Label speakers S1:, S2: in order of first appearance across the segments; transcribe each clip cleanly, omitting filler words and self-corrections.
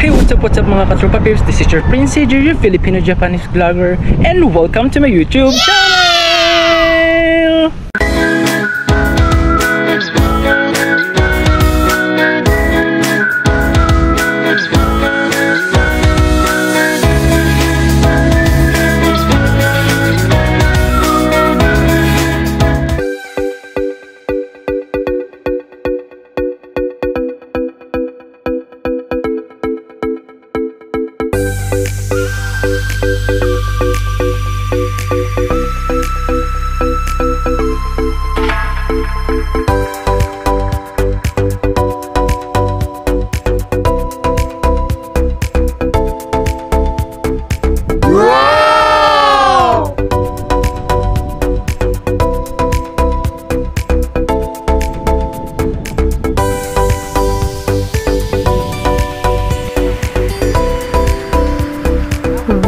S1: Hey, what's up mga katropa peeps? This is your Prince AJ, your Filipino-Japanese vlogger, and welcome to my YouTube channel!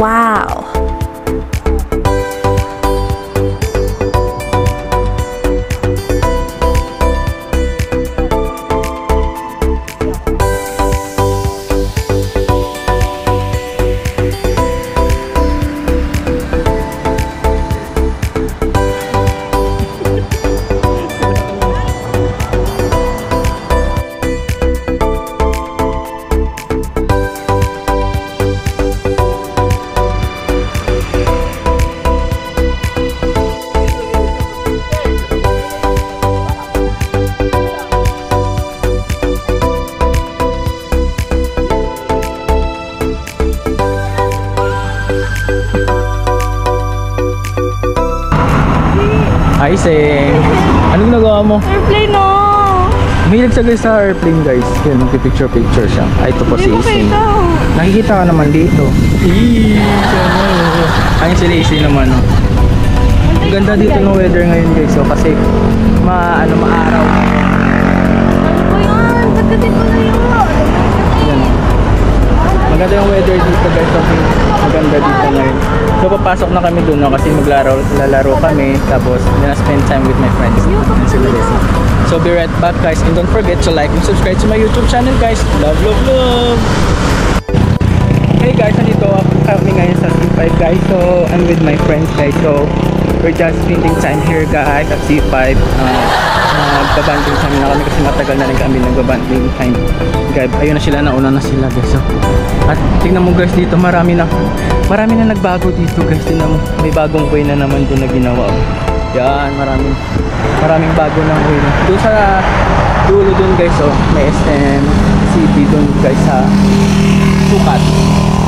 S2: Wow.
S1: Hi, Seng! Anong ginagawa mo?
S2: Airplane no!
S1: Mahilig sa guys sa airplane, guys. Yan, magpipicture-picture siya. Ay, ito po si Ising. Nakikita ka naman dito. Ayun sila Ising naman. Oh. Ang ganda dito ng weather ngayon, guys. So, kasi maaraw.
S2: Ano po yan? Ba't kasi po na yun?
S1: Yan. Maganda yung weather dito, guys. So, maganda dito ngayon. So papasok na kami doon, no, kasi maglalaro kami, tapos gonna spend time with my friends. And sila Leslie. So be right back, guys, and don't forget to like and subscribe to my YouTube channel, guys. Love, love, love! Hey guys, nandito kami ngayon sa C5, guys. So I'm with my friends, guys. So we're just spending time here, guys, at C5. Nagbabanding time na kami kasi matagal na rin kami nagbabanding time. Guys, ayun na sila, nauna na sila, guys. So, at tingnan mo, guys, dito marami na nagbago dito, guys. Tingnan mo, may bagong way na naman doon na ginawa. Yan, maraming bago na way na. Doon sa dulo doon, guys, oh, may SM City doon, guys, sa Sukat.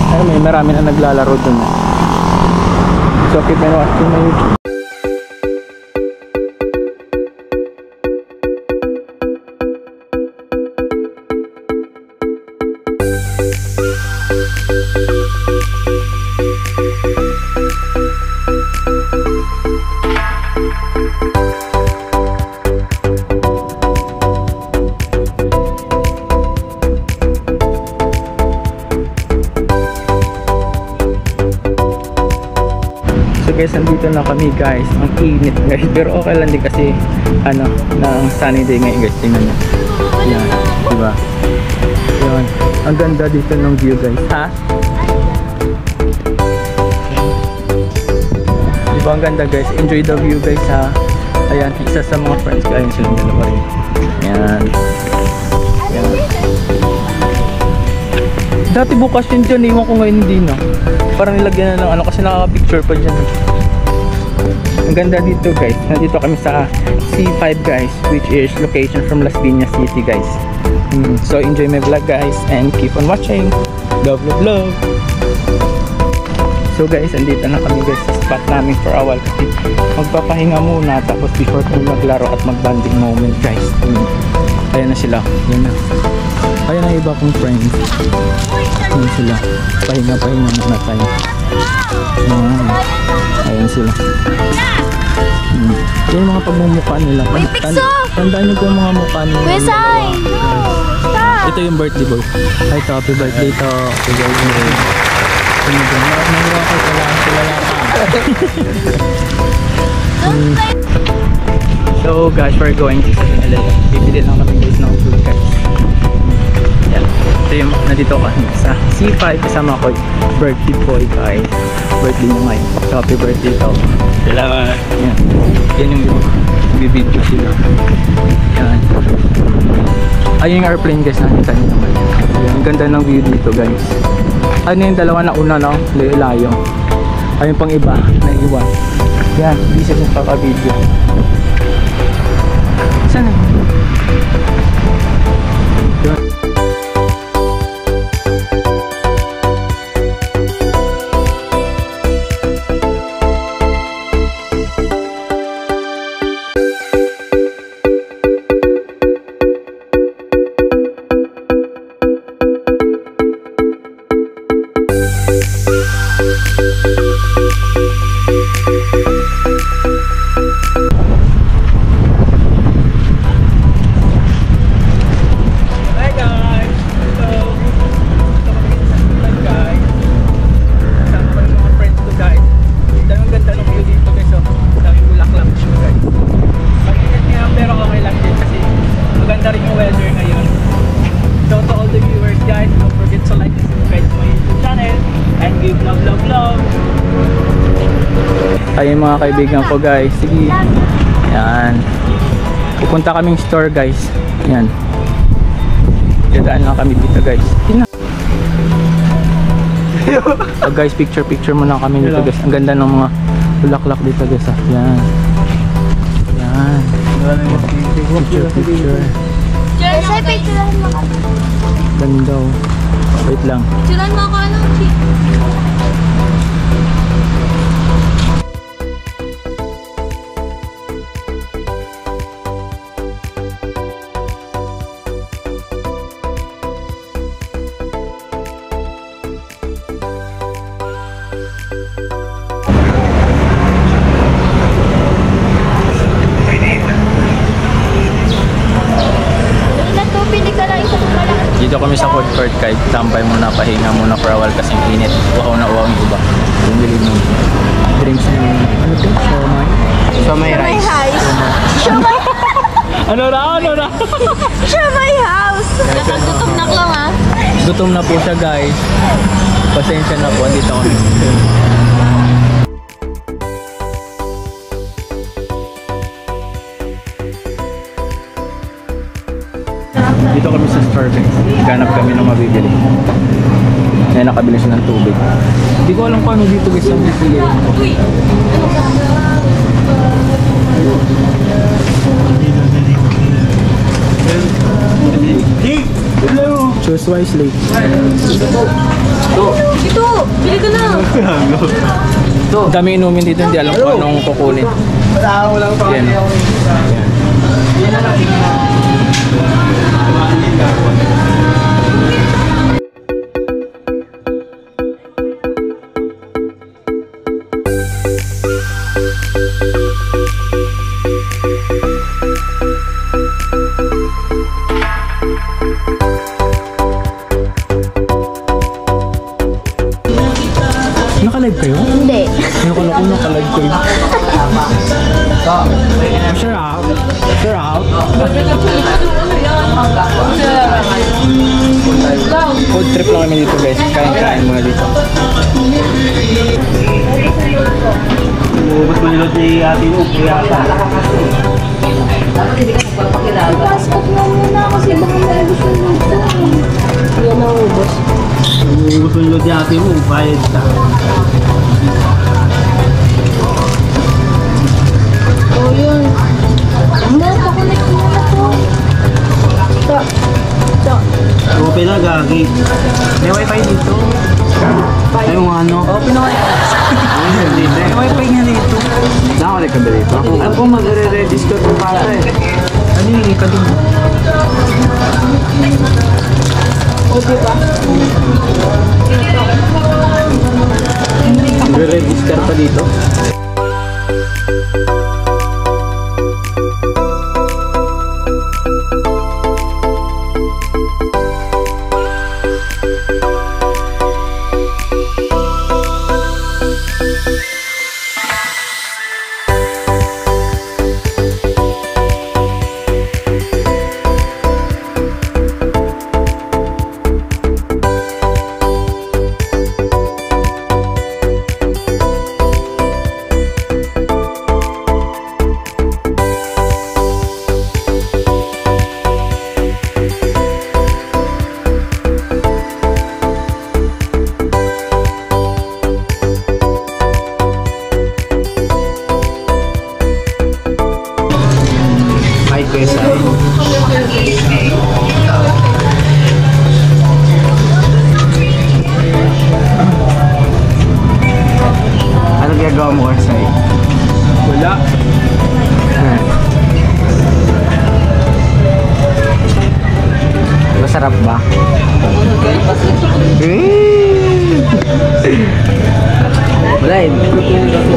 S1: Pero marami na naglalaro doon. So keep on watching my YouTube. So guys, nandito na kami, guys. Ang init, guys, pero okay lang din kasi ng sunny day ngayon, guys. Tingnan nyo. Yan, diba? Yan, ang ganda dito ng view, guys. Ha? Diba ang ganda, guys? Enjoy the view, guys, ha? Ayan, isa sa mga friends ko. Ayun silang dalawa rin. Yan. Yan. Dati bukas yun dyan, iwan ko ngayon hindi na. Parang nilagyan na ng kasi nakaka-picture pa dyan. Ang ganda dito, guys. Nandito kami sa C5, guys, which is location from Las Piñas City, guys. So enjoy my vlog, guys, and keep on watching. Love, love, love. So guys, andito na kami, guys, sa spot namin for a while kasi magpapahinga muna tapos before kami maglaro at magbanding moment, guys. Ayan na sila. Ayan na. Ayan na iba kong friends. Ayan sila. Pahinga muna tayo. Ayan sila. Yan yung mga pagmumukha nila. Tandaan nyo po mga mukha nila.
S2: Wesay! Stop!
S1: Ito yung birthday boy. Ay, happy birthday to. Happy birthday. Nangyawa ko So guys, we're going to 7-Eleven. Bibili lang kami guys ng food, guys. Yan. Ito yung nandito kami sa C5 kasama ko birthday boy guys. Birthday niya ngayon. So, happy birthday to.
S3: Salamat.
S1: Yan. Yan yung bibidyo sila. Yan. Ayun yung airplane guys, nakita niyo naman. Yan. Ang ganda ng view dito guys. Ano yung dalawa na una no? Layo. Ayun pang iba na iwan. Yan. Hindi siya sa kaka-video. Saan eh? Yan. Ayun mga kaibigan ko guys. Sige. Yan. Pupunta kaming store guys. Yan. Dadaan lang kami dito guys. So guys, picture muna kami dito guys. Ang ganda ng mga bulaklak dito guys. Yan. Yan. Picture.
S2: Say, picturean mo ka.
S1: Ganda. Wait lang.
S2: Picturean mo ako ano, Chi?
S1: Dito kami sa food court kahit tambay muna, pahinga muna for a while kasing init. Uhaw na uhaw yung iba. Yung bilib ng drinks ng ano to? Siomay rice.
S2: Siomay.
S1: Ano na?
S2: Siomay house. Nakatutok na lang ha.
S1: Gutom na po siya guys. Pasensya na po, andito kami. Dito kami sa store guys. Ganap kami ng mabibili. Ngayon nakabili siya ng tubig. Hindi ko alam paano dito guys ang bibili. Choose wisely.
S2: Ito, bili ka na.
S1: Dami inumin dito, hindi alam kung anong kukunin. Yan. Naka-live kayo?
S2: Hindi.
S1: Nakala ko naka-live kayo. Sure out. Sure out. Food trip lang kami dito guys. Kain-kain muna dito.
S3: Ubus manilot ni Ate Ug, yata.
S2: Pasok lang muna kasi baka maubos yung dito. Hindi na ubos.
S3: Ubus manilot ni Ate Ug, bayad ka.
S2: Oh, yun. Ano, pakunik mo na to.
S3: Open na, gagi.
S1: May wifi dito.
S3: Ay, yung ano?
S1: Open na wifi. May wifi nga dito.
S3: Nakakalik ka ba dito? Alam ko magre-register ko para eh.
S1: Ano yung ika dun?
S2: O, diba?
S1: Magre-register pa dito.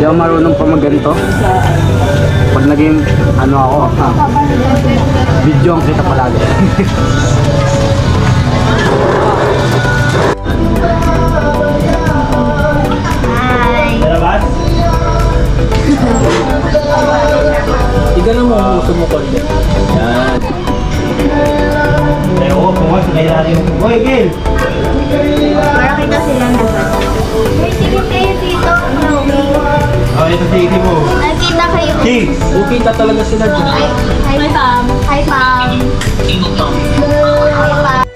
S3: ako marunong pa magganito. Pag naging ano ako, video ang kita palagi.
S1: Labas? Tignan mo ang uso mo konti. Yan. Oo, pumas. Kailangan yung... Oy, Gil!
S2: Para kita sila naman. May tingin kayo dito.
S1: Oh, ito si Iki mo.
S2: Nakita kayo.
S1: Ching! Ukita talaga sila dyan.
S2: Hi, Pam. Hi, Pam. Hi, Pam.